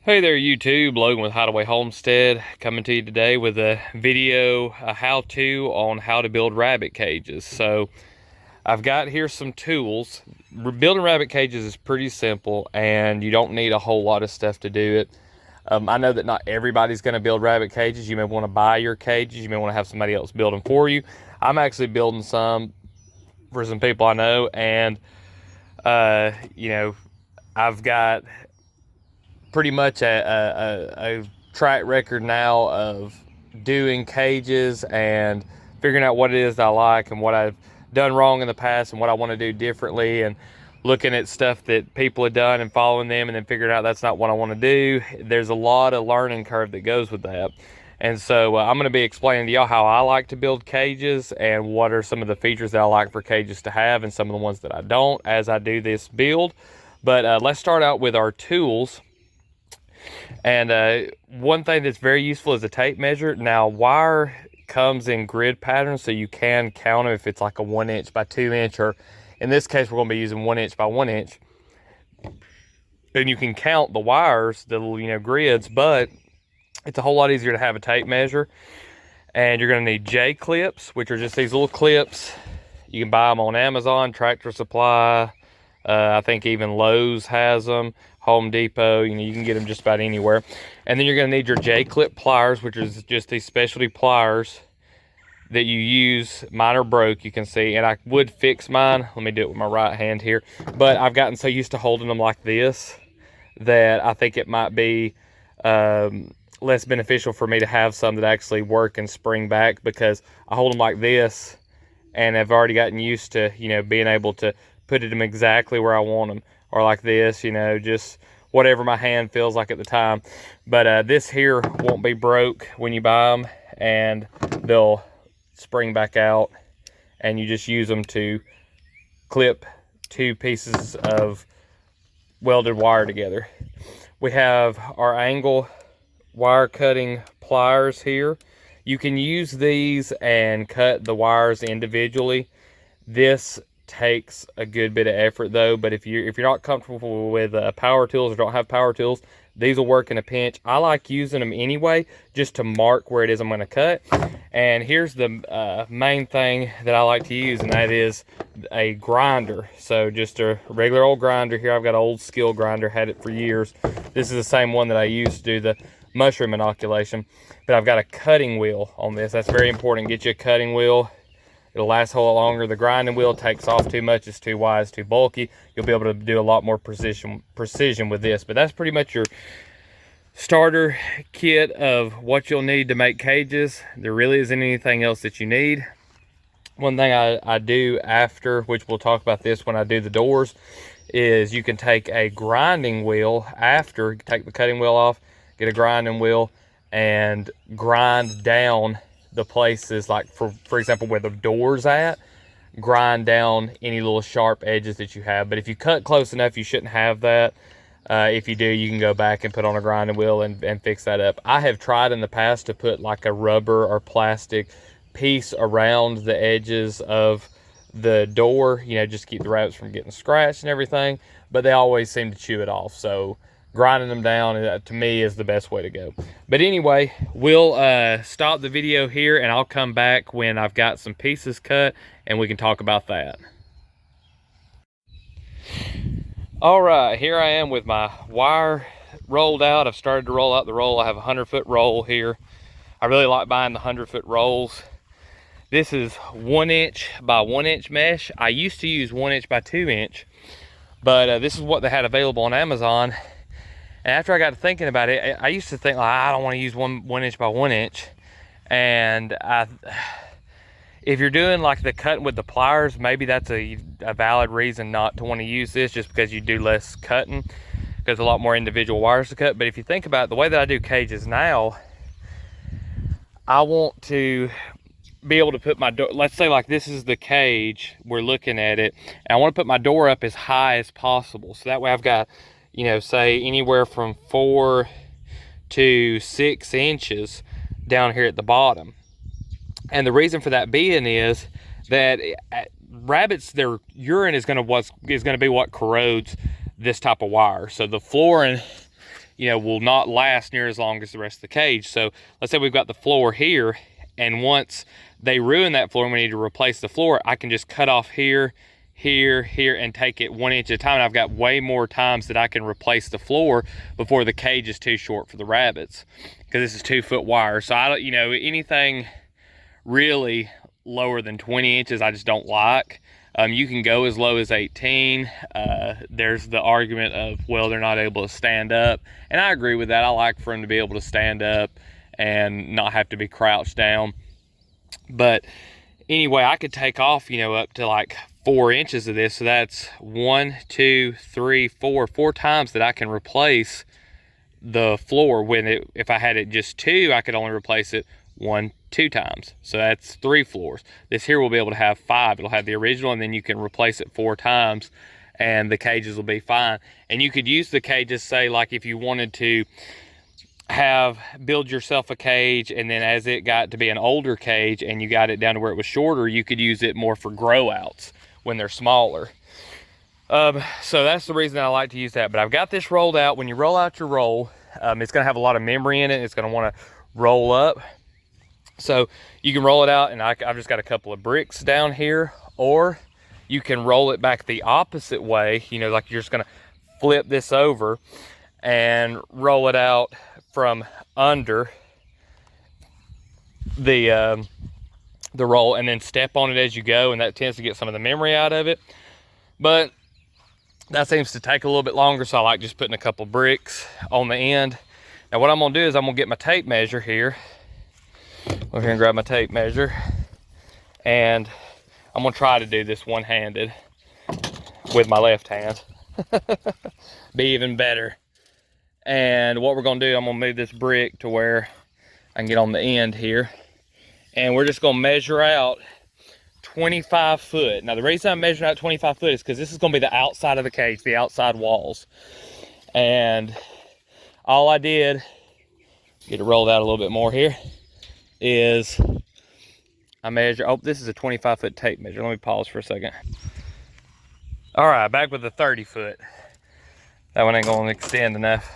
Hey there YouTube, Logan with Hideaway Homestead coming to you today with a video, a how-to on how to build rabbit cages. So I've got here some tools. Building rabbit cages is pretty simple and you don't need a whole lot of stuff to do it. I know that not everybody's going to build rabbit cages. You may want to buy your cages. You may want to have somebody else build them for you. I'm actually building some for some people I know, and I've got pretty much a track record now of doing cages and figuring out what it is that I like and what I've done wrong in the past and what I want to do differently, and looking at stuff that people have done and following them and then figuring out that's not what I want to do. There's a lot of learning curve that goes with that. And so I'm going to be explaining to y'all how I like to build cages and what are some of the features that I like for cages to have and some of the ones that I don't as I do this build. But let's start out with our tools. And one thing that's very useful is a tape measure. Now, wire comes in grid patterns, so you can count them if it's like a 1 inch by 2 inch, or in this case, we're going to be using 1 inch by 1 inch. And you can count the wires, the little, grids, but it's a whole lot easier to have a tape measure. And you're going to need J-clips, which are just these little clips. You can buy them on Amazon, Tractor Supply. I think even Lowe's has them. Home Depot, you can get them just about anywhere. And then you're going to need your J-clip pliers, which is just these specialty pliers that you use. Mine are broke, you can see, and I would fix mine. Let me do it with my right hand here. But I've gotten so used to holding them like this that I think it might be less beneficial for me to have some that actually work and spring back, because I hold them like this and I've already gotten used to, being able to put them exactly where I want them. Or like this, just whatever my hand feels like at the time. But this here won't be broke when you buy them, and they'll spring back out, and you just use them to clip two pieces of welded wire together. We have our angle wire cutting pliers here. You can use these and cut the wires individually. This takes a good bit of effort though, but if you're not comfortable with power tools or don't have power tools, these will work in a pinch. I like using them anyway just to mark where it is I'm going to cut. And here's the main thing that I like to use, and that is a grinder. So just a regular old grinder here. I've got an old skill grinder, had it for years. This is the same one that I use to do the mushroom inoculation, but I've got a cutting wheel on this. That's very important. Get you a cutting wheel. It'll last a whole lot longer. The grinding wheel takes off too much. It's too wide, it's too bulky. You'll be able to do a lot more precision with this. But that's pretty much your starter kit of what you'll need to make cages. There really isn't anything else that you need. One thing I do after, which we'll talk about this when I do the doors, is you can take a grinding wheel after, take the cutting wheel off, get a grinding wheel, and grind down the places, like for example where the door's at. Grind down any little sharp edges that you have. But if you cut close enough, you shouldn't have that. If you do, you can go back and put on a grinding wheel and fix that up. I have tried in the past to put like a rubber or plastic piece around the edges of the door, just to keep the rabbits from getting scratched and everything, but they always seem to chew it off. So grinding them down, to me, is the best way to go. But anyway, we'll stop the video here, and I'll come back when I've got some pieces cut and we can talk about that. All right, here I am with my wire rolled out. I've started to roll out the roll. I have a 100-foot roll here. I really like buying the 100-foot rolls. This is 1 inch by 1 inch mesh. I used to use 1 inch by 2 inch, but this is what they had available on Amazon. And after I got to thinking about it, I used to think, like, I don't want to use 1 inch by 1 inch. And if you're doing like the cutting with the pliers, maybe that's a valid reason not to want to use this, just because you do less cutting, because a lot more individual wires to cut. But if you think about it, the way that I do cages now, I want to be able to put my door, let's say like this is the cage, we're looking at it, and I want to put my door up as high as possible. So that way I've got, say anywhere from 4 to 6 inches down here at the bottom. And the reason for that being is that rabbits, their urine is going to be what corrodes this type of wire. So the flooring you know, will not last near as long as the rest of the cage. So let's say we've got the floor here, and once they ruin that floor and we need to replace the floor, I can just cut off here, here, here, and take it 1 inch at a time. And I've got way more times that I can replace the floor before the cage is too short for the rabbits, because this is 2-foot wire. So I don't, you know, anything really lower than 20 inches I just don't like. You can go as low as 18. There's the argument of, well, they're not able to stand up, and I agree with that. I like for them to be able to stand up and not have to be crouched down. But anyway, I could take off, you know, up to like 4 inches of this. So that's 1, 2, 3, 4 times that I can replace the floor. If I had it just 2, I could only replace it 1, 2 times. So that's 3 floors. This here will be able to have 5. It'll have the original, and then you can replace it 4 times, and the cages will be fine. And you could use the cages, say, like if you wanted to build yourself a cage, and then as it got to be an older cage and you got it down to where it was shorter, you could use it more for grow outs when they're smaller. So that's the reason I like to use that. But I've got this rolled out. When you roll out your roll, it's going to have a lot of memory in it. It's going to want to roll up. So you can roll it out, and I've just got a couple of bricks down here, or you can roll it back the opposite way. You know, like you're just going to flip this over and roll it out from under the roll, and then step on it as you go, and that tends to get some of the memory out of it. But that seems to take a little bit longer, so I like just putting a couple bricks on the end. Now what I'm gonna do is I'm gonna get my tape measure here. Go here and grab my tape measure, and I'm gonna try to do this one-handed with my left hand. Be even better. And what we're gonna do, I'm gonna move this brick to where I can get on the end here, and we're just gonna measure out 25 foot. Now the reason I'm measuring out 25 foot is because this is gonna be the outside of the cage, the outside walls. And all I did, get it rolled out a little bit more here, is I measure, oh, this is a 25 foot tape measure. Let me pause for a second. All right, back with the 30 foot. That one ain't gonna extend enough.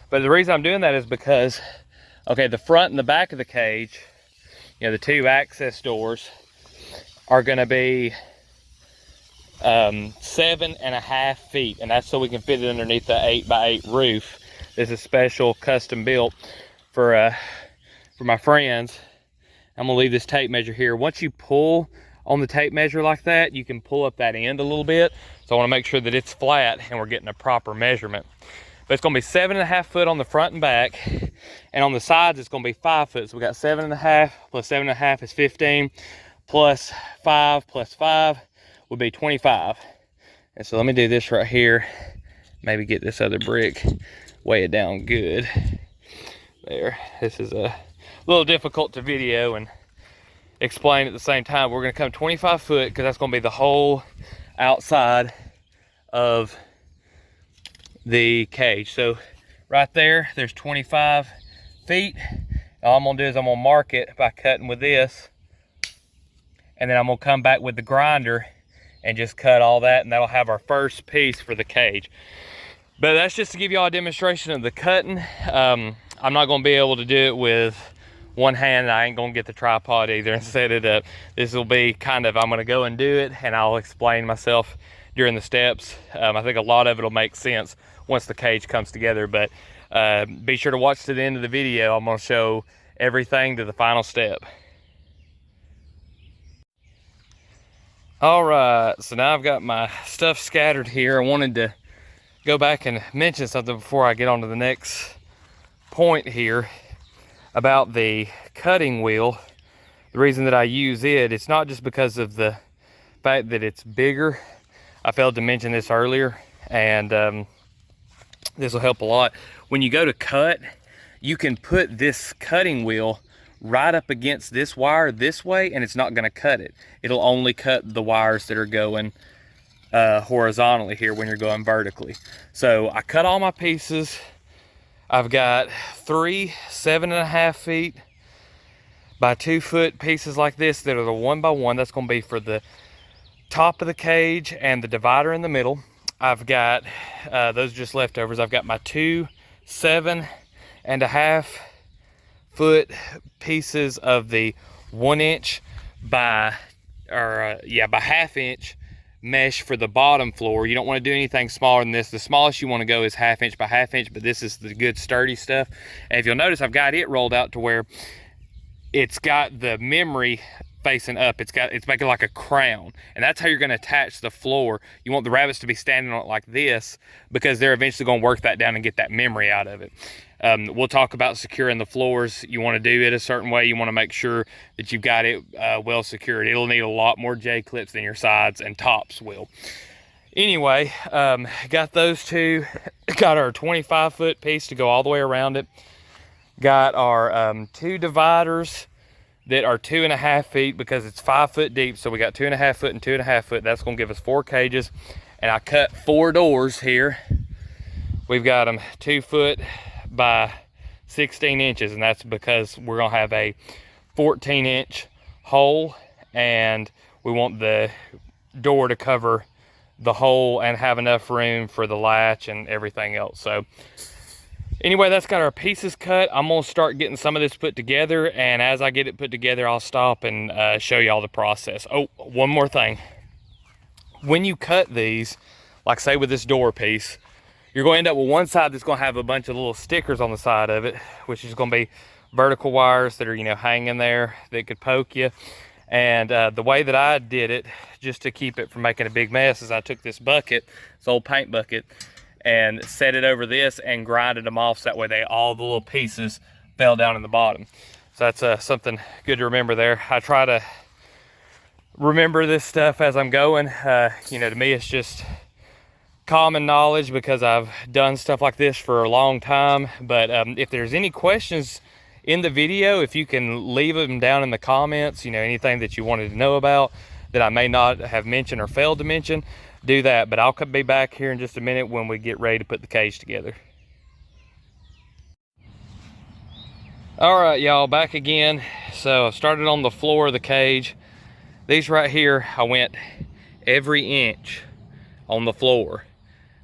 But the reason I'm doing that is because, okay, the front and the back of the cage, you know, the 2 access doors are gonna be 7.5 feet, and that's so we can fit it underneath the 8x8 roof. This is special, custom built for my friends. I'm gonna leave this tape measure here. Once you pull on the tape measure like that, you can pull up that end a little bit. So I wanna make sure that it's flat and we're getting a proper measurement. But it's gonna be 7.5 foot on the front and back, and on the sides it's gonna be 5 foot. So we got 7.5 plus 7.5 is 15, plus 5 plus 5 would be 25. And so let me do this right here. Maybe get this other brick, weigh it down good. There, this is a little difficult to video and explain at the same time. We're gonna come 25 foot because that's gonna be the whole outside of the cage. So right there, there's 25 feet. All I'm gonna do is I'm gonna mark it by cutting with this, and then I'm gonna come back with the grinder and just cut all that, and that'll have our first piece for the cage. But that's just to give y'all a demonstration of the cutting. I'm not gonna be able to do it with one hand. I ain't gonna get the tripod either and set it up. This will be kind of, I'm gonna go and do it, and I'll explain myself during the steps. I think a lot of it will make sense once the cage comes together, but be sure to watch to the end of the video. I'm gonna show everything to the final step. All right, so now I've got my stuff scattered here. I wanted to go back and mention something before I get on to the next point here about the cutting wheel. The reason that I use it, it's not just because of the fact that it's bigger. I failed to mention this earlier, and this will help a lot. When you go to cut, you can put this cutting wheel right up against this wire this way, and it's not gonna cut it. It'll only cut the wires that are going horizontally here when you're going vertically. So I cut all my pieces. I've got 3 7.5 feet by 2 foot pieces like this that are the 1x1. That's gonna be for the top of the cage and the divider in the middle. I've got those just leftovers. I've got my 2 7.5 foot pieces of the 1 inch by, by 1/2 inch mesh for the bottom floor. You don't want to do anything smaller than this. The smallest you want to go is 1/2 inch by 1/2 inch, but this is the good sturdy stuff. And if you'll notice, I've got it rolled out to where it's got the memory facing up. It's making like a crown, and that's how you're going to attach the floor. You want the rabbits to be standing on it like this, because they're eventually going to work that down and get that memory out of it. We'll talk about securing the floors. You want to do it a certain way. You want to make sure that you've got it well secured. It'll need a lot more J-clips than your sides and tops will. Anyway, got those two. Got our 25 foot piece to go all the way around it. Got our 2 dividers that are 2.5 feet, because it's 5 foot deep. So we got 2.5 foot and 2.5 foot. That's going to give us 4 cages. And I cut 4 doors here. We've got them 2 foot by 16 inches, and that's because we're going to have a 14-inch hole, and we want the door to cover the hole and have enough room for the latch and everything else. So anyway, that's got our pieces cut. I'm gonna start getting some of this put together, and as I get it put together, I'll stop and show you all the process. Oh, one more thing. When you cut these, like say with this door piece, you're going to end up with one side that's going to have a bunch of little stickers on the side of it, which is going to be vertical wires that are, you know, hanging there that could poke you. And the way that I did it, just to keep it from making a big mess, is I took this bucket, this old paint bucket, and set it over this and grinded them off, so that way all the little pieces fell down in the bottom. So that's something good to remember there. I try to remember this stuff as I'm going. You know, to me it's just common knowledge because I've done stuff like this for a long time. But if there's any questions in the video, if you can leave them down in the comments, you know, anything that you wanted to know about that I may not have mentioned or failed to mention, do that. But I'll be back here in just a minute when we get ready to put the cage together. All right, y'all, back again. So I started on the floor of the cage. These right here, I went every inch on the floor.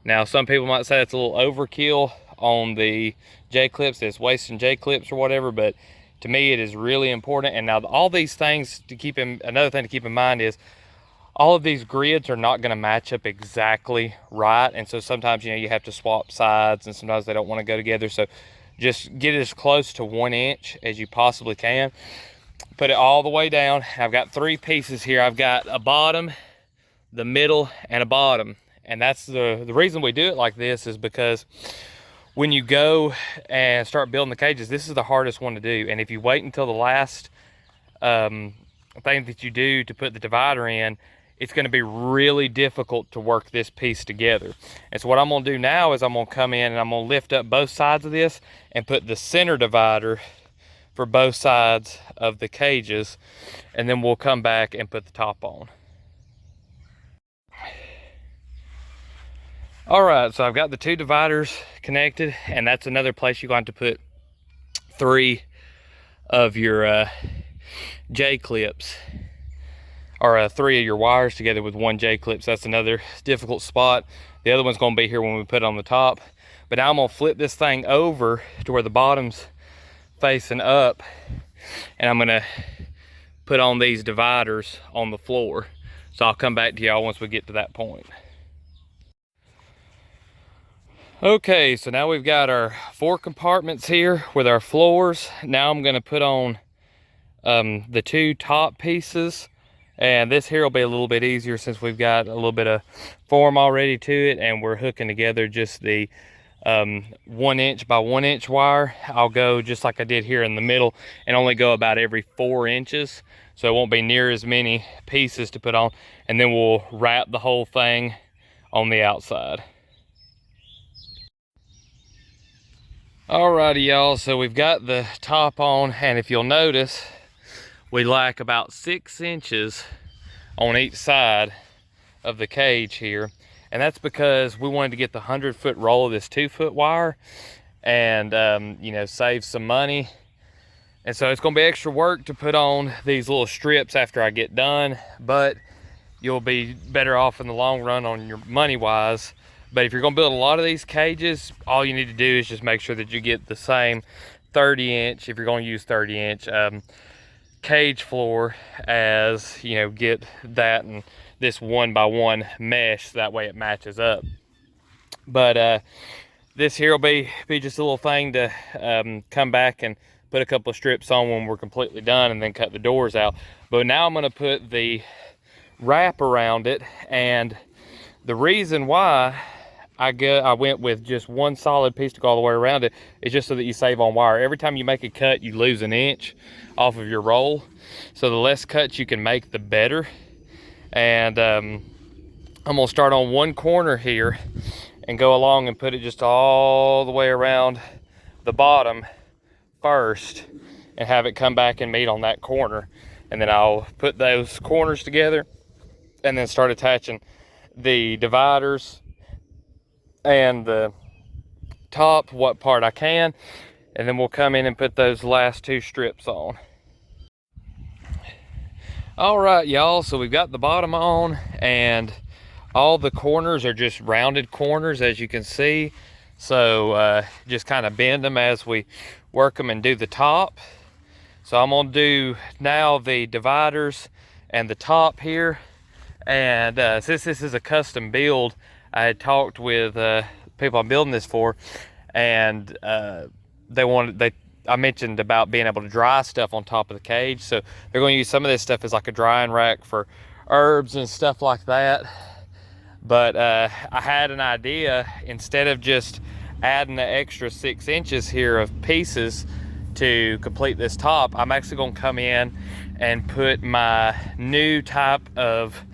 Now, some people might say it's a little overkill on the J-clips, it's wasting J-clips or whatever, but to me it is really important. And now all these things to keep in, another thing to keep in mind is all of these grids are not going to match up exactly right, and so sometimes, you know, you have to swap sides, and sometimes they don't want to go together. So just get it as close to 1 inch as you possibly can. Put it all the way down. I've got 3 pieces here. I've got a bottom, the middle, and a bottom. And that's the reason we do it like this, is because when you go and start building the cages, this is the hardest one to do. And if you wait until the last thing that you do to put the divider in, it's going to be really difficult to work this piece together. And so what I'm going to do now is I'm going to come in and I'm going to lift up both sides of this and put the center divider for both sides of the cages, and then we'll come back and put the top on. All right, so I've got the 2 dividers connected, and that's another place you're going to put 3 of your J-clips, or 3 of your wires together with 1 J-clip. So that's another difficult spot. The other one's going to be here when we put it on the top. But now I'm going to flip this thing over to where the bottom's facing up, and I'm going to put on these dividers on the floor. So I'll come back to y'all once we get to that point. Okay, so now we've got our 4 compartments here with our floors. Now I'm going to put on the 2 top pieces, and this here will be a little bit easier since we've got a little bit of form already to it, and we're hooking together just the 1 inch by 1 inch wire. I'll go just like I did here in the middle and only go about every 4 inches, so it won't be near as many pieces to put on, and then we'll wrap the whole thing on the outside. Alrighty, y'all, so we've got the top on, and if you'll notice, we lack about 6 inches on each side of the cage here. And that's because we wanted to get the 100-foot roll of this 2-foot wire and, you know, save some money. And so it's gonna be extra work to put on these little strips after I get done, but you'll be better off in the long run on your money-wise But if you're gonna build a lot of these cages, all you need to do is just make sure that you get the same 30-inch, if you're gonna use 30-inch cage floor, as you know, get that and this 1x1 mesh, that way it matches up. But this here will be just a little thing to come back and put a couple of strips on when we're completely done, and then cut the doors out. But now I'm gonna put the wrap around it, and the reason why I went with just one solid piece to go all the way around it is just so that you save on wire. Every time you make a cut, you lose an inch off of your roll. So the less cuts you can make, the better. And I'm gonna start on one corner here and go along and put it just all the way around the bottom first, and have it come back and meet on that corner. And then I'll put those corners together and then start attaching the dividers and the top, what part I can, and then we'll come in and put those last two strips on. All right, y'all, so we've got the bottom on, and all the corners are just rounded corners, as you can see. So just kind of bend them as we work them and do the top. So I'm gonna do now the dividers and the top here. And since this is a custom build, I had talked with people I'm building this for, and I mentioned about being able to dry stuff on top of the cage. So they're going to use some of this stuff as like a drying rack for herbs and stuff like that. But I had an idea, instead of just adding the extra 6 inches here of pieces to complete this top, I'm actually going to come in and put my new type of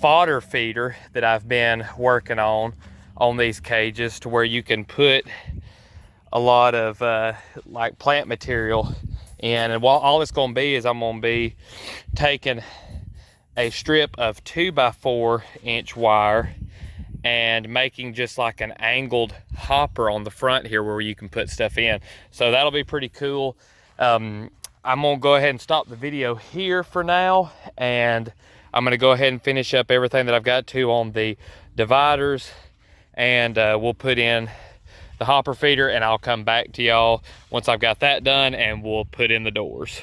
fodder feeder that I've been working on these cages, to where you can put a lot of like plant material in. And what all it's going to be is, I'm going to be taking a strip of 2x4 inch wire and making just like an angled hopper on the front here where you can put stuff in. So that'll be pretty cool. I'm gonna go ahead and stop the video here for now, and I'm gonna go ahead and finish up everything that I've got to on the dividers, and we'll put in the hopper feeder, and I'll come back to y'all once I've got that done, and we'll put in the doors.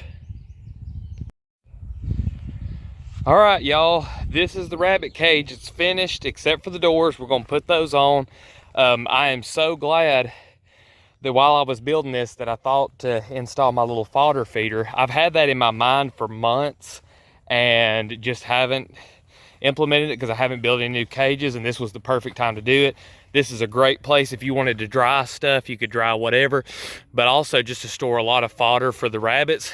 All right, y'all, this is the rabbit cage. It's finished except for the doors. We're gonna put those on. I am so glad that while I was building this, that I thought to install my little fodder feeder. I've had that in my mind for months and just haven't implemented it because I haven't built any new cages, and this was the perfect time to do it. This is a great place if you wanted to dry stuff. You could dry whatever, but also just to store a lot of fodder for the rabbits.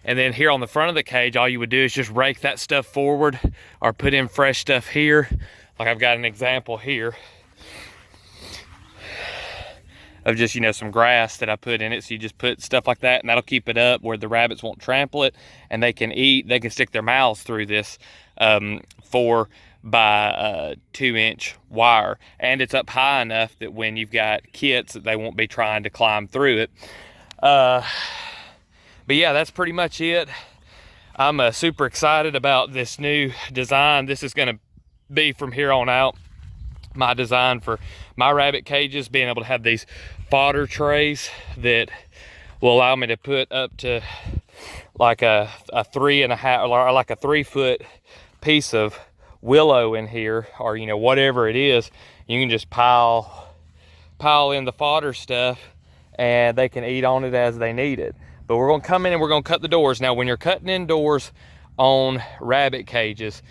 And then here on the front of the cage, all you would do is just rake that stuff forward or put in fresh stuff here. Like I've got an example here of just, you know, some grass that I put in it. So you just put stuff like that, and that'll keep it up where the rabbits won't trample it, and they can eat, they can stick their mouths through this 4 by 2 inch wire. And it's up high enough that when you've got kits, that they won't be trying to climb through it. But yeah, that's pretty much it. I'm super excited about this new design. This is gonna be, from here on out, my design for my rabbit cages, being able to have these fodder trays that will allow me to put up to like a 3.5, or like a 3 foot piece of willow in here, or, you know, whatever it is. You can just pile in the fodder stuff, and they can eat on it as they need it. But we're gonna come in and we're gonna cut the doors. Now, when you're cutting in doors on rabbit cages,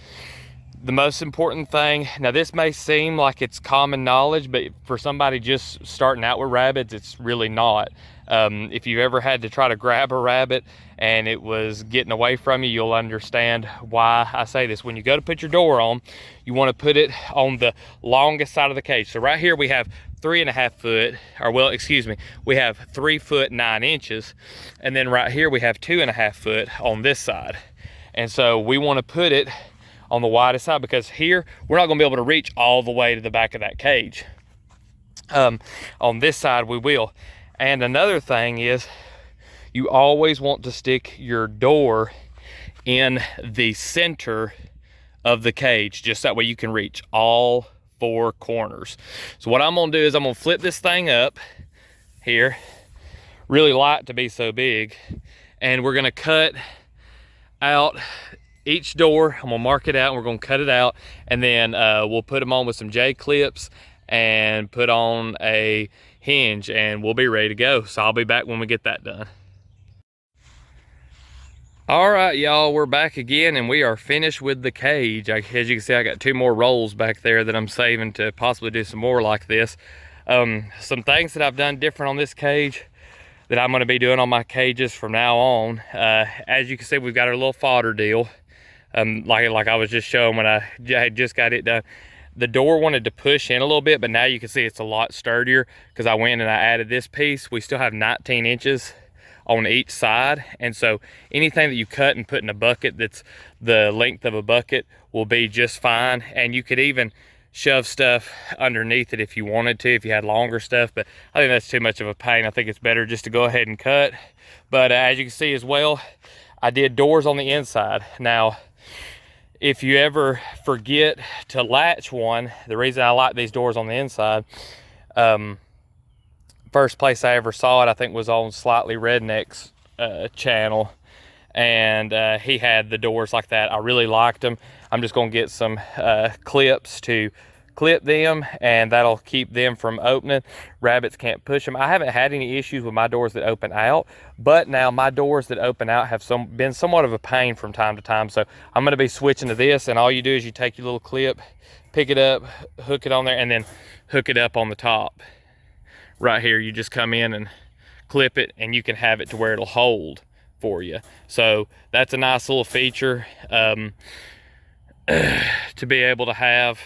the most important thing, now this may seem like it's common knowledge, but for somebody just starting out with rabbits, it's really not. If you've ever had to try to grab a rabbit and it was getting away from you, you'll understand why I say this. When you go to put your door on, you want to put it on the longest side of the cage. So right here we have 3.5 foot, or well, excuse me, we have 3 foot 9 inches, and then right here we have 2.5 foot on this side. And so we want to put it on the widest side, because here we're not going to be able to reach all the way to the back of that cage. On this side we will. And another thing is, you always want to stick your door in the center of the cage, just that way you can reach all 4 corners. So what I'm gonna do is I'm gonna flip this thing up here, really light to be so big, and we're gonna cut out each door. I'm gonna mark it out and we're gonna cut it out, and then we'll put them on with some J-clips and put on a hinge, and we'll be ready to go. So I'll be back when we get that done. All right, y'all, we're back again, and we are finished with the cage. As you can see, I got 2 more rolls back there that I'm saving to possibly do some more like this. Some things that I've done different on this cage that I'm gonna be doing on my cages from now on. As you can see, we've got our little fodder deal. Like I was just showing when I had just got it done. The door wanted to push in a little bit, but now you can see it's a lot sturdier because I went and I added this piece. We still have 19 inches on each side, and so anything that you cut and put in a bucket that's the length of a bucket will be just fine. And you could even shove stuff underneath it if you wanted to, if you had longer stuff, but I think that's too much of a pain. I think it's better just to go ahead and cut. But as you can see as well, I did doors on the inside. Now, if you ever forget to latch one, the reason I like these doors on the inside, first place I ever saw it, I think, was on Slightly Redneck's channel, and he had the doors like that. I really liked them. I'm just gonna get some clips to clip them, and that'll keep them from opening. Rabbits can't push them. I haven't had any issues with my doors that open out, but now my doors that open out have been somewhat of a pain from time to time. So I'm gonna be switching to this, and all you do is you take your little clip, pick it up, hook it on there, and then hook it up on the top. Right here, you just come in and clip it, and you can have it to where it'll hold for you. So that's a nice little feature to be able to have,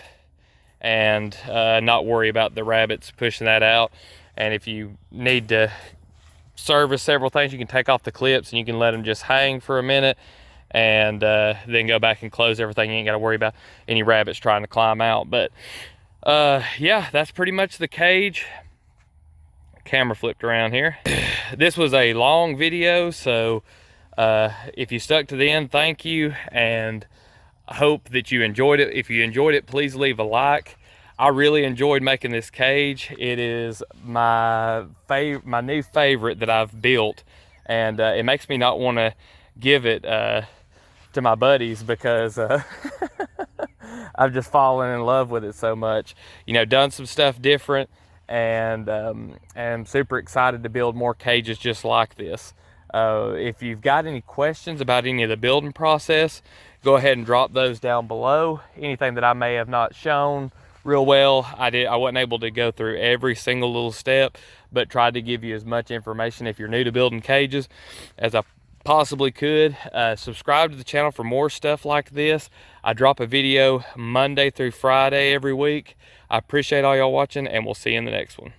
and not worry about the rabbits pushing that out. And if you need to service several things, you can take off the clips and you can let them just hang for a minute, and then go back and close everything. You ain't got to worry about any rabbits trying to climb out. But yeah, that's pretty much the cage. Camera flipped around here. This was a long video, so if you stuck to the end, thank you, and I hope that you enjoyed it. If you enjoyed it, please leave a like. I really enjoyed making this cage. It is my new favorite that I've built, and it makes me not want to give it to my buddies because I've just fallen in love with it so much. You know, done some stuff different, and I'm super excited to build more cages just like this. If you've got any questions about any of the building process, go ahead and drop those down below. Anything that I may have not shown real well, I wasn't able to go through every single little step, but tried to give you as much information if you're new to building cages as I possibly could. Subscribe to the channel for more stuff like this. I drop a video Monday through Friday every week. I appreciate all y'all watching, and we'll see you in the next one.